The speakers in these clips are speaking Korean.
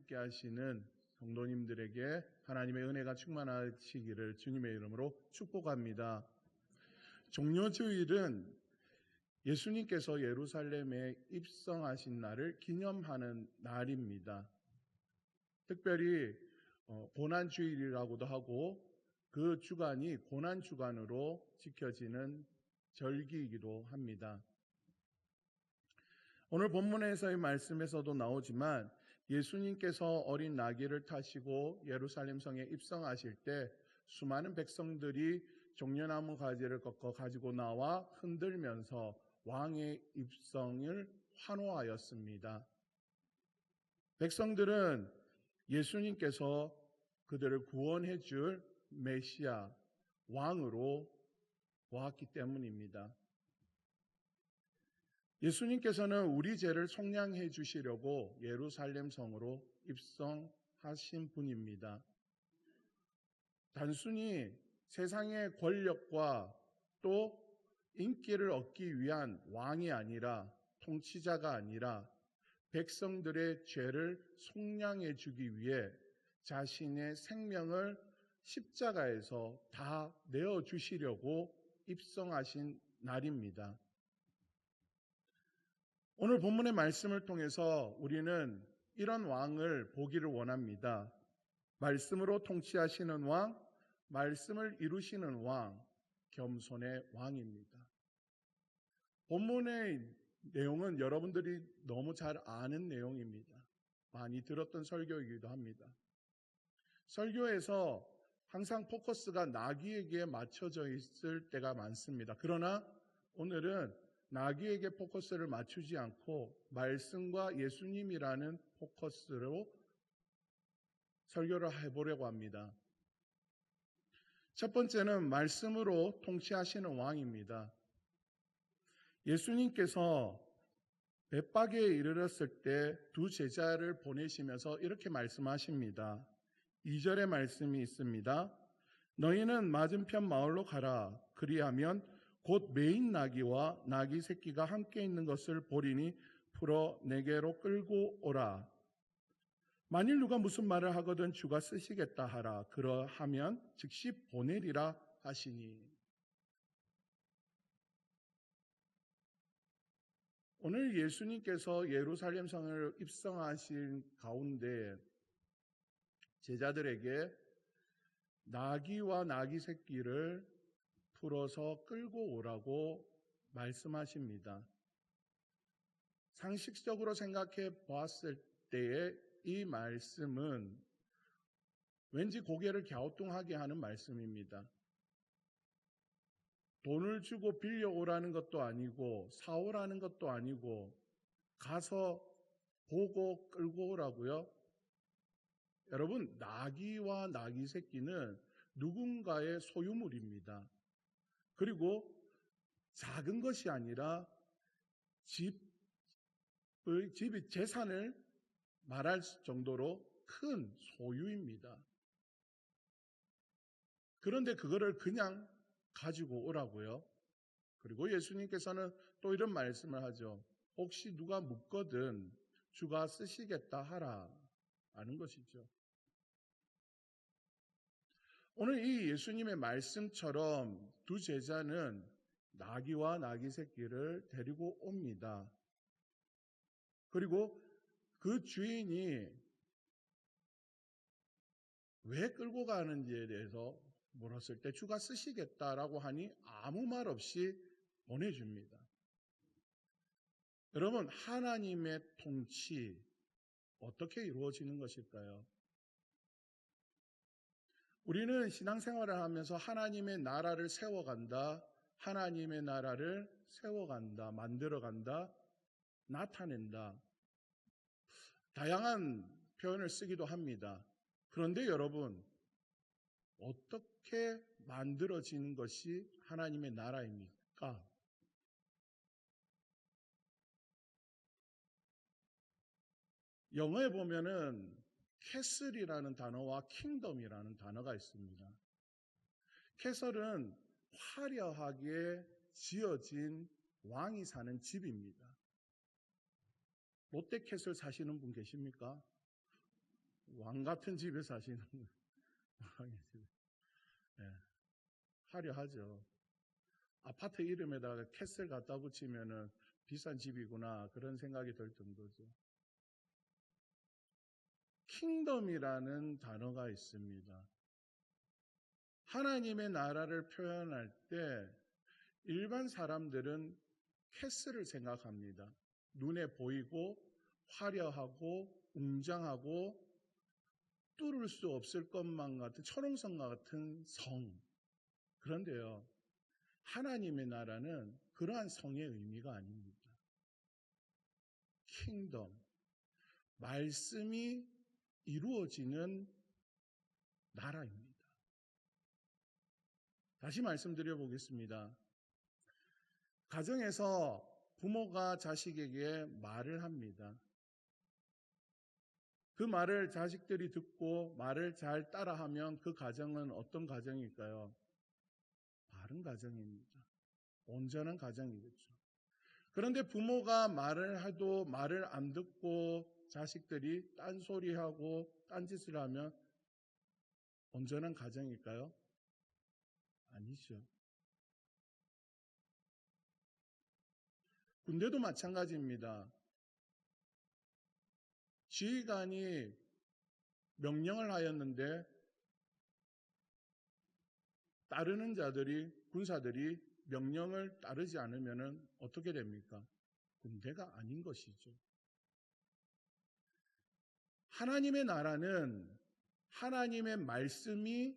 함께 하시는 성도님들에게 하나님의 은혜가 충만하시기를 주님의 이름으로 축복합니다. 종료주일은 예수님께서 예루살렘에 입성하신 날을 기념하는 날입니다. 특별히 고난주일이라고도 하고 그 주간이 고난주간으로 지켜지는 절기이기도 합니다. 오늘 본문에서의 말씀에서도 나오지만 예수님께서 어린 나귀를 타시고 예루살렘 성에 입성하실 때 수많은 백성들이 종려나무 가지를 꺾어 가지고 나와 흔들면서 왕의 입성을 환호하였습니다. 백성들은 예수님께서 그들을 구원해 줄 메시아, 왕으로 보았기 때문입니다. 예수님께서는 우리 죄를 속량해 주시려고 예루살렘 성으로 입성하신 분입니다. 단순히 세상의 권력과 또 인기를 얻기 위한 왕이 아니라, 통치자가 아니라 백성들의 죄를 속량해 주기 위해 자신의 생명을 십자가에서 다 내어주시려고 입성하신 날입니다. 오늘 본문의 말씀을 통해서 우리는 이런 왕을 보기를 원합니다. 말씀으로 통치하시는 왕, 말씀을 이루시는 왕, 겸손의 왕입니다. 본문의 내용은 여러분들이 너무 잘 아는 내용입니다. 많이 들었던 설교이기도 합니다. 설교에서 항상 포커스가 나귀에게 맞춰져 있을 때가 많습니다. 그러나 오늘은 나귀에게 포커스를 맞추지 않고 말씀과 예수님이라는 포커스로 설교를 해보려고 합니다. 첫 번째는 말씀으로 통치하시는 왕입니다. 예수님께서 벳박에 이르렀을 때 두 제자를 보내시면서 이렇게 말씀하십니다. 2절의 말씀이 있습니다. 너희는 맞은편 마을로 가라. 그리하면 곧 매인 나귀와 나귀 새끼가 함께 있는 것을 보리니 풀어 내게로 끌고 오라. 만일 누가 무슨 말을 하거든 주가 쓰시겠다 하라. 그러하면 즉시 보내리라 하시니. 오늘 예수님께서 예루살렘 성을 입성하신 가운데 제자들에게 나귀와 나귀 새끼를 풀어서 끌고 오라고 말씀하십니다. 상식적으로 생각해 보았을 때에 이 말씀은 왠지 고개를 갸우뚱하게 하는 말씀입니다. 돈을 주고 빌려오라는 것도 아니고 사오라는 것도 아니고 가서 보고 끌고 오라고요? 여러분, 나귀와 나귀 새끼는 누군가의 소유물입니다. 그리고 작은 것이 아니라 집의 재산을 말할 정도로 큰 소유입니다. 그런데 그거를 그냥 가지고 오라고요. 그리고 예수님께서는 또 이런 말씀을 하죠. 혹시 누가 묻거든 주가 쓰시겠다 하라 하는 것이죠. 오늘 이 예수님의 말씀처럼 두 제자는 나귀와 나귀 새끼를 데리고 옵니다. 그리고 그 주인이 왜 끌고 가는지에 대해서 물었을 때 주가 쓰시겠다라고 하니 아무 말 없이 보내줍니다. 여러분, 하나님의 통치 어떻게 이루어지는 것일까요? 우리는 신앙생활을 하면서 하나님의 나라를 세워간다, 하나님의 나라를 세워간다, 만들어간다, 나타낸다. 다양한 표현을 쓰기도 합니다. 그런데 여러분, 어떻게 만들어지는 것이 하나님의 나라입니까? 영어에 보면은 캐슬이라는 단어와 킹덤이라는 단어가 있습니다. 캐슬은 화려하게 지어진 왕이 사는 집입니다. 롯데캐슬 사시는 분 계십니까? 왕 같은 집에 사시는 왕의 집. 예, 화려하죠. 아파트 이름에다가 캐슬 갖다 붙이면은 비싼 집이구나 그런 생각이 들 정도죠. 킹덤이라는 단어가 있습니다. 하나님의 나라를 표현할 때 일반 사람들은 캐슬을 생각합니다. 눈에 보이고 화려하고 웅장하고 뚫을 수 없을 것만 같은 철옹성과 같은 성. 그런데요, 하나님의 나라는 그러한 성의 의미가 아닙니다. 킹덤, 말씀이 이루어지는 나라입니다. 다시 말씀드려 보겠습니다. 가정에서 부모가 자식에게 말을 합니다. 그 말을 자식들이 듣고 말을 잘 따라하면 그 가정은 어떤 가정일까요? 바른 가정입니다. 온전한 가정이겠죠. 그런데 부모가 말을 해도 말을 안 듣고 자식들이 딴소리하고 딴짓을 하면 온전한 가정일까요? 아니죠. 군대도 마찬가지입니다. 지휘관이 명령을 하였는데 따르는 자들이, 군사들이 명령을 따르지 않으면 어떻게 됩니까? 군대가 아닌 것이죠. 하나님의 나라는 하나님의 말씀이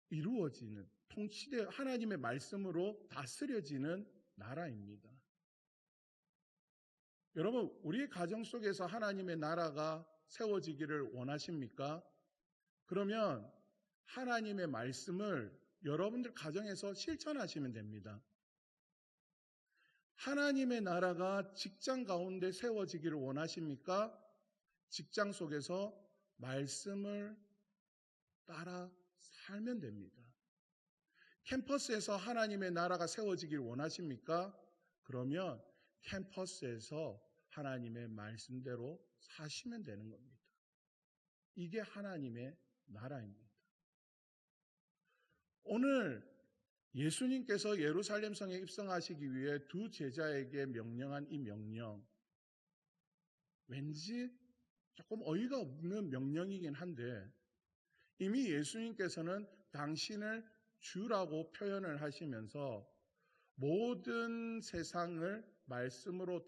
이루어지는, 통치되 하나님의 말씀으로 다스려지는 나라입니다. 여러분, 우리 가정 속에서 하나님의 나라가 세워지기를 원하십니까? 그러면 하나님의 말씀을 여러분들 가정에서 실천하시면 됩니다. 하나님의 나라가 직장 가운데 세워지기를 원하십니까? 직장 속에서 말씀을 따라 살면 됩니다. 캠퍼스에서 하나님의 나라가 세워지기를 원하십니까? 그러면 캠퍼스에서 하나님의 말씀대로 사시면 되는 겁니다. 이게 하나님의 나라입니다. 오늘 예수님께서 예루살렘 성에 입성하시기 위해 두 제자에게 명령한 이 명령, 왠지 조금 어이가 없는 명령이긴 한데 이미 예수님께서는 당신을 주라고 표현을 하시면서 모든 세상을 말씀으로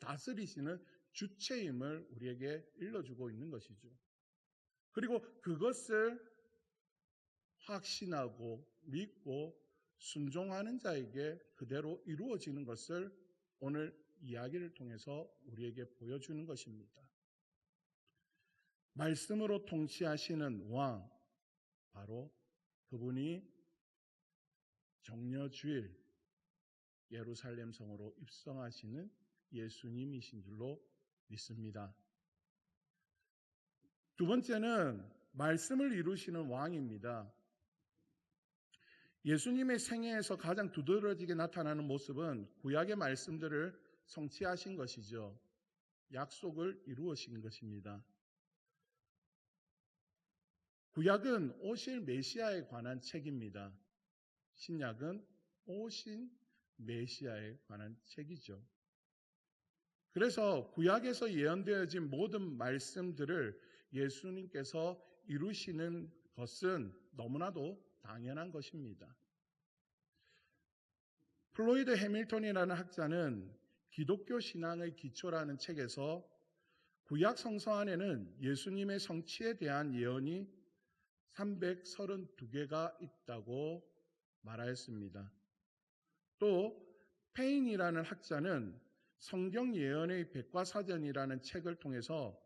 다스리시는 주체임을 우리에게 일러주고 있는 것이죠. 그리고 그것을 확신하고 믿고 순종하는 자에게 그대로 이루어지는 것을 오늘 이야기를 통해서 우리에게 보여주는 것입니다. 말씀으로 통치하시는 왕, 바로 그분이 정녀주일 예루살렘 성으로 입성하시는 예수님이신 줄로 믿습니다. 두 번째는 말씀을 이루시는 왕입니다. 예수님의 생애에서 가장 두드러지게 나타나는 모습은 구약의 말씀들을 성취하신 것이죠. 약속을 이루으신 것입니다. 구약은 오실 메시아에 관한 책입니다. 신약은 오신 메시아에 관한 책이죠. 그래서 구약에서 예언되어진 모든 말씀들을 예수님께서 이루시는 것은 너무나도 당연한 것입니다. 플로이드 해밀턴이라는 학자는 기독교 신앙의 기초라는 책에서 구약 성서 안에는 예수님의 성취에 대한 예언이 332개가 있다고 말하였습니다. 또 페인이라는 학자는 성경 예언의 백과사전이라는 책을 통해서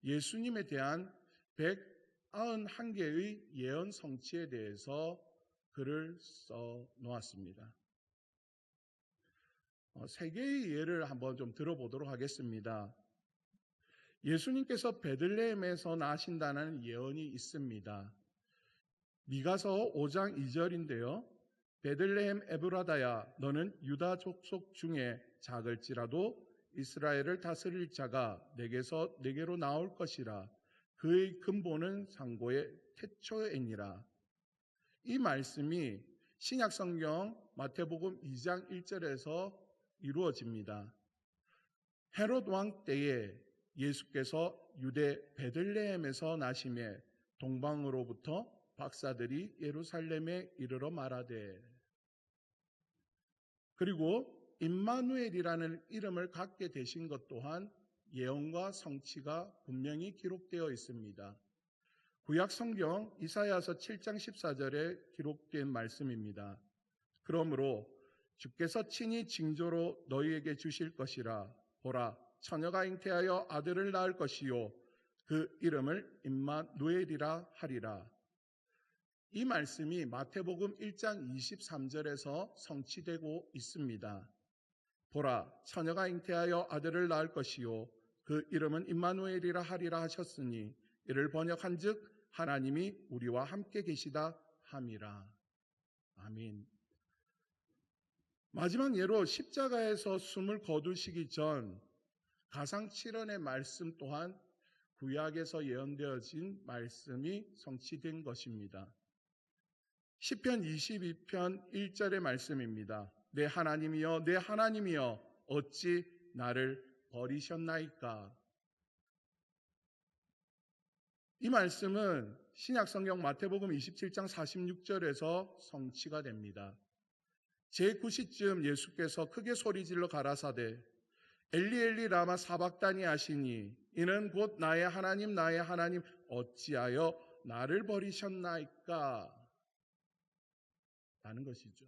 예수님에 대한 191개의 예언 성취에 대해서 글을 써 놓았습니다. 세 개의 예를 한번 좀 들어보도록 하겠습니다. 예수님께서 베들레헴에서 나신다는 예언이 있습니다. 미가서 5장 2절인데요. 베들레헴 에브라다야 너는 유다 족속 중에 작을지라도 이스라엘을 다스릴 자가 내게로 나올 것이라. 그의 근본은 상고의 태초에니라. 이 말씀이 신약성경 마태복음 2장 1절에서 이루어집니다. 헤롯 왕 때에 예수께서 유대 베들레헴에서 나심에 동방으로부터 박사들이 예루살렘에 이르러 말하되, 그리고 임마누엘이라는 이름을 갖게 되신 것 또한 예언과 성취가 분명히 기록되어 있습니다. 구약 성경 이사야서 7장 14절에 기록된 말씀입니다. 그러므로 주께서 친히 징조로 너희에게 주실 것이라. 보라, 처녀가 잉태하여 아들을 낳을 것이요 그 이름을 임마누엘이라 하리라. 이 말씀이 마태복음 1장 23절에서 성취되고 있습니다. 보라, 처녀가 잉태하여 아들을 낳을 것이요 그 이름은 임마누엘이라 하리라 하셨으니 이를 번역한즉 하나님이 우리와 함께 계시다 함이라. 아멘. 마지막 예로 십자가에서 숨을 거두시기 전 가상칠언의 말씀 또한 구약에서 예언되어진 말씀이 성취된 것입니다. 시편 22편 1절의 말씀입니다. 내 하나님이여, 내 하나님이여, 어찌 나를 버리셨나이까. 이 말씀은 신약성경 마태복음 27장 46절에서 성취가 됩니다. 제9시쯤 예수께서 크게 소리질러 가라사대 엘리 엘리 라마 사박다니 하시니 이는 곧 나의 하나님 어찌하여 나를 버리셨나이까 라는 것이죠.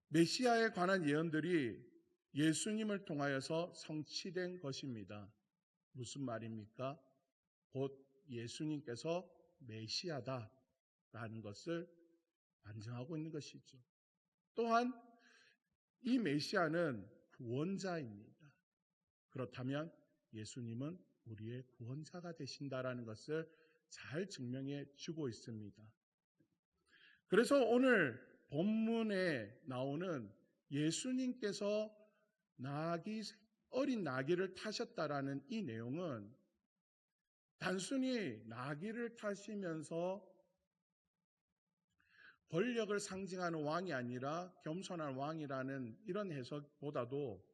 메시아에 관한 예언들이 예수님을 통하여서 성취된 것입니다. 무슨 말입니까? 곧 예수님께서 메시아다라는 것을 반증하고 있는 것이죠. 또한 이 메시아는 구원자입니다. 그렇다면 예수님은 우리의 구원자가 되신다라는 것을 잘 증명해 주고 있습니다. 그래서 오늘 본문에 나오는 예수님께서 어린 나귀를 타셨다라는 이 내용은 단순히 나귀를 타시면서 권력을 상징하는 왕이 아니라 겸손한 왕이라는 이런 해석보다도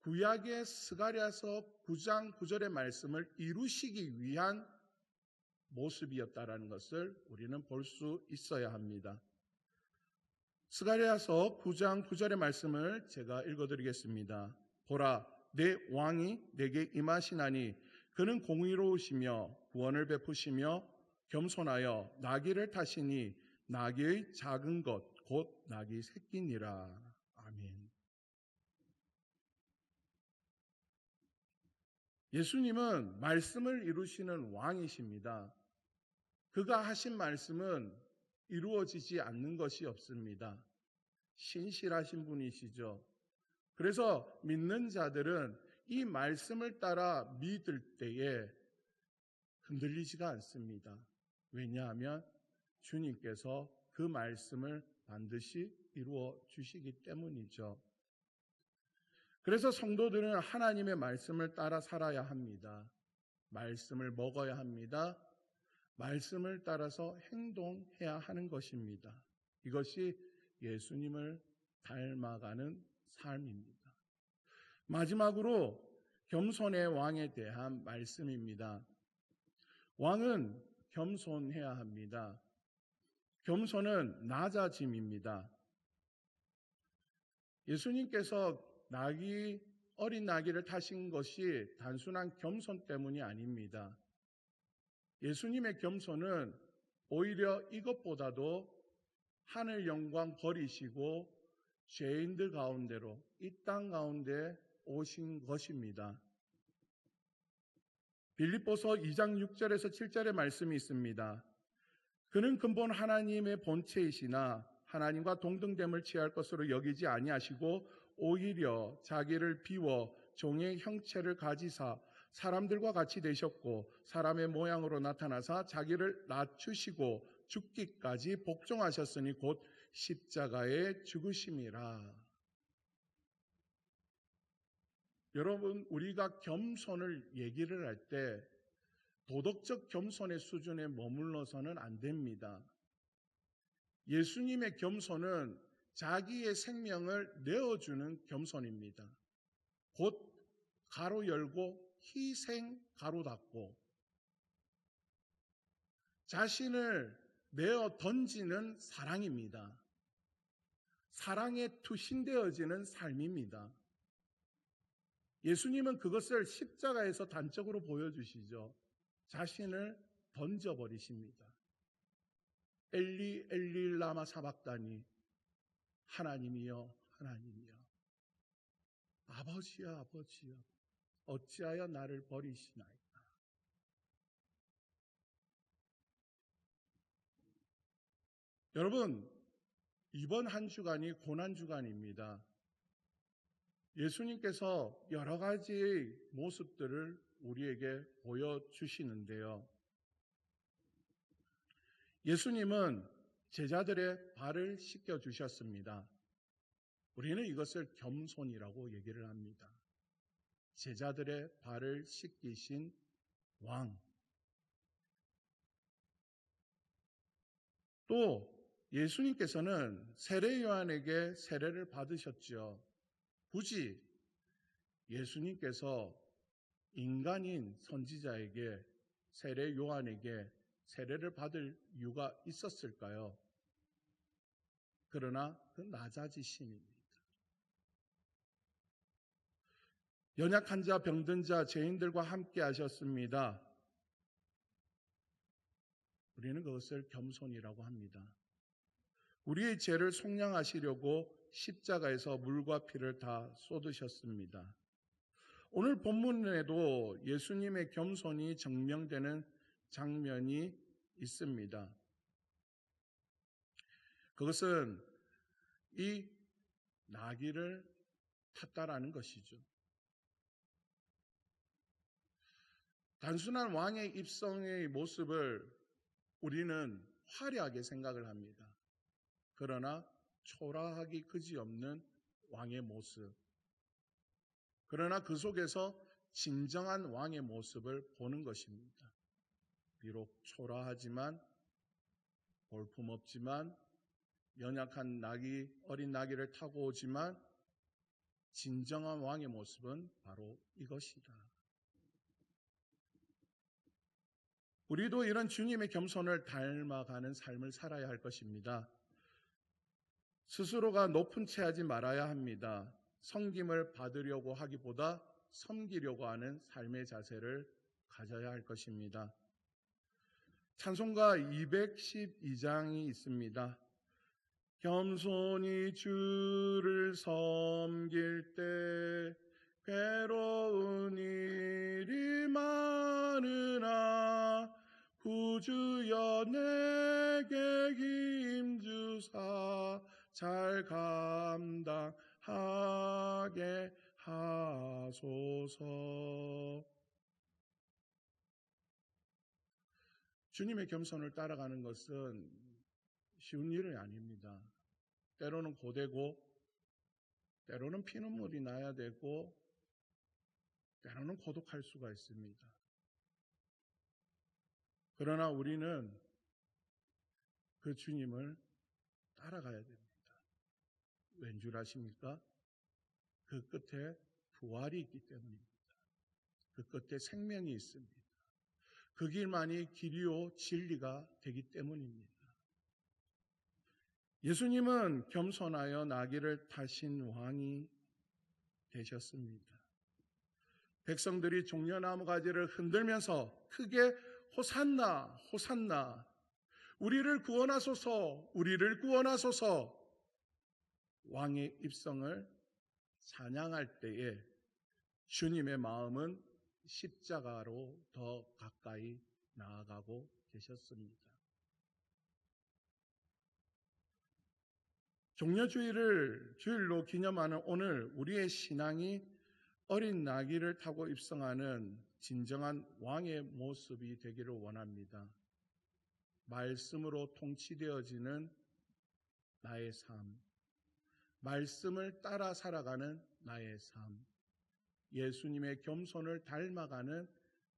구약의 스가랴서 9장 9절의 말씀을 이루시기 위한 모습이었다라는 것을 우리는 볼 수 있어야 합니다. 스가랴서 9장 9절의 말씀을 제가 읽어드리겠습니다. 보라, 내 왕이 내게 임하시나니 그는 공의로우시며 구원을 베푸시며 겸손하여 나귀를 타시니 나귀의 작은 것 곧 나귀 새끼니라. 아멘. 예수님은 말씀을 이루시는 왕이십니다. 그가 하신 말씀은 이루어지지 않는 것이 없습니다. 신실하신 분이시죠. 그래서 믿는 자들은 이 말씀을 따라 믿을 때에 흔들리지가 않습니다. 왜냐하면 주님께서 그 말씀을 반드시 이루어 주시기 때문이죠. 그래서 성도들은 하나님의 말씀을 따라 살아야 합니다. 말씀을 먹어야 합니다. 말씀을 따라서 행동해야 하는 것입니다. 이것이 예수님을 닮아가는 삶입니다. 마지막으로 겸손의 왕에 대한 말씀입니다. 왕은 겸손해야 합니다. 겸손은 낮아짐입니다. 예수님께서 어린 나귀를 타신 것이 단순한 겸손 때문이 아닙니다. 예수님의 겸손은 오히려 이것보다도 하늘 영광 버리시고 죄인들 가운데로 이 땅 가운데 오신 것입니다. 빌립보서 2장 6절에서 7절의 말씀이 있습니다. 그는 근본 하나님의 본체이시나 하나님과 동등됨을 취할 것으로 여기지 아니하시고 오히려 자기를 비워 종의 형체를 가지사 사람들과 같이 되셨고 사람의 모양으로 나타나사 자기를 낮추시고 죽기까지 복종하셨으니 곧 십자가에 죽으심이라. 여러분, 우리가 겸손을 얘기를 할 때 도덕적 겸손의 수준에 머물러서는 안 됩니다. 예수님의 겸손은 자기의 생명을 내어주는 겸손입니다. 곧 가로 열고 희생 가로 닫고 자신을 내어 던지는 사랑입니다. 사랑에 투신되어지는 삶입니다. 예수님은 그것을 십자가에서 단적으로 보여주시죠. 자신을 던져버리십니다. 엘리 엘리 라마 사박다니, 하나님이여 하나님이여 아버지여 아버지여 어찌하여 나를 버리시나이까. 여러분, 이번 한 주간이 고난 주간입니다. 예수님께서 여러 가지의 모습들을 우리에게 보여주시는데요. 예수님은 제자들의 발을 씻겨주셨습니다. 우리는 이것을 겸손이라고 얘기를 합니다. 제자들의 발을 씻기신 왕. 또 예수님께서는 세례 요한에게 세례를 받으셨죠. 굳이 예수님께서 인간인 선지자에게 세례 요한에게 세례를 받을 이유가 있었을까요? 그러나 그 낮아지심입니다. 연약한 자, 병든 자, 죄인들과 함께 하셨습니다. 우리는 그것을 겸손이라고 합니다. 우리의 죄를 속량하시려고 십자가에서 물과 피를 다 쏟으셨습니다. 오늘 본문에도 예수님의 겸손이 증명되는 장면이 있습니다. 그것은 이 나귀를 탔다라는 것이죠. 단순한 왕의 입성의 모습을 우리는 화려하게 생각을 합니다. 그러나 초라하기 그지없는 왕의 모습. 그러나 그 속에서 진정한 왕의 모습을 보는 것입니다. 비록 초라하지만 볼품없지만 연약한 나귀, 어린 나귀를 타고 오지만 진정한 왕의 모습은 바로 이것이다. 우리도 이런 주님의 겸손을 닮아가는 삶을 살아야 할 것입니다. 스스로가 높은 채 하지 말아야 합니다. 섬김을 받으려고 하기보다 섬기려고 하는 삶의 자세를 가져야 할 것입니다. 찬송가 212장이 있습니다. 겸손히 주를 섬길 때 괴로운 일이 많으나 구주여 내게 힘주사 잘 감당하게 하소서. 주님의 겸손을 따라가는 것은 쉬운 일이 아닙니다. 때로는 고되고 때로는 피눈물이 나야 되고 때로는 고독할 수가 있습니다. 그러나 우리는 그 주님을 따라가야 됩니다. 왠 줄 아십니까? 그 끝에 부활이 있기 때문입니다. 그 끝에 생명이 있습니다. 그 길만이 길이요 진리가 되기 때문입니다. 예수님은 겸손하여 나귀를 타신 왕이 되셨습니다. 백성들이 종려나무 가지를 흔들면서 크게 호산나 호산나 우리를 구원하소서 우리를 구원하소서 왕의 입성을 찬양할 때에 주님의 마음은 십자가로 더 가까이 나아가고 계셨습니다. 종려주일을 주일로 기념하는 오늘 우리의 신앙이 어린 나귀를 타고 입성하는 진정한 왕의 모습이 되기를 원합니다. 말씀으로 통치되어지는 나의 삶, 말씀을 따라 살아가는 나의 삶, 예수님의 겸손을 닮아가는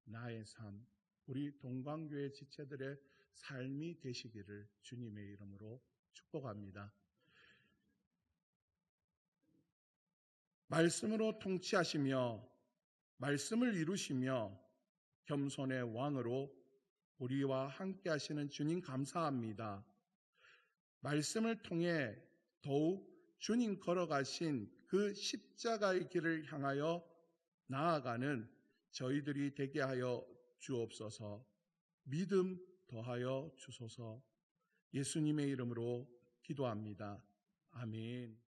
나의 삶, 우리 동방교회 지체들의 삶이 되시기를 주님의 이름으로 축복합니다. 말씀으로 통치하시며 말씀을 이루시며 겸손의 왕으로 우리와 함께 하시는 주님 감사합니다. 말씀을 통해 더욱 주님 걸어가신 그 십자가의 길을 향하여 나아가는 저희들이 되게 하여 주옵소서. 믿음 더하여 주소서. 예수님의 이름으로 기도합니다. 아멘.